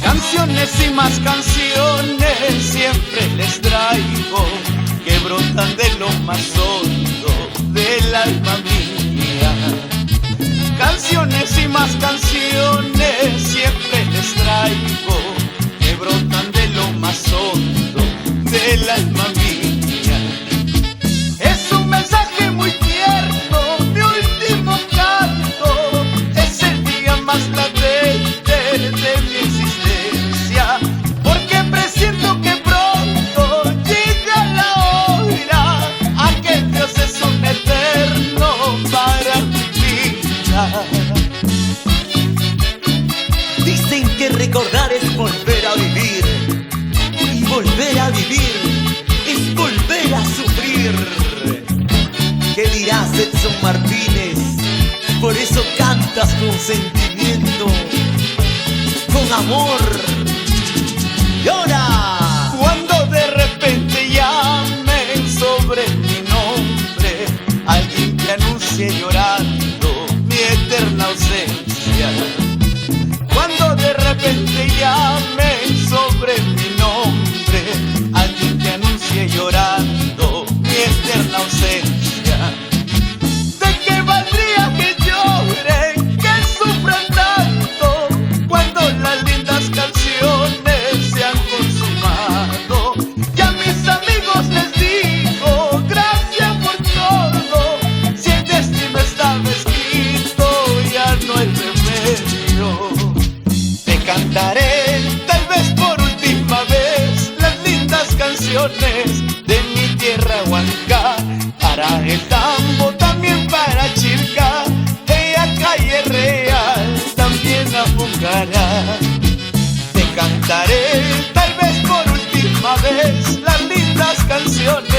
Canciones y más canciones siempre les traigo, que brotan de lo más hondo del alma mía. Canciones y más canciones siempre les traigo, que brotan de lo más hondo del alma mía. Es un mensaje muy tierno, mi último canto, es el día más latente de mi existencia, porque presiento que pronto llega la hora, aquel Dios es un eterno para mi vida. Dicen que recordar es volver a vivir, y volver a vivir es volver a sufrir. ¿Qué dirás, Edson Martínez? Por eso cantas con sentimiento, con amor. ¡Llora! Cuando de repente llamen sobre mi nombre, alguien que anuncie llorando mi eterna ausencia. Cuando de repente llamen sobre mi nombre, alguien que anuncie llorando mi eterna ausencia. ¿De qué valdría que lloren, que sufran tanto, cuando las lindas canciones se han consumado? Y a mis amigos les digo, gracias por todo, si el destino estaba escrito, ya no hay remedio. Te cantaré, tal vez por última vez, las lindas canciones de mi tierra Huanca, para el tambo, también para Chilca, ella Calle Real, también a Pucará. Te cantaré, tal vez por última vez, las lindas canciones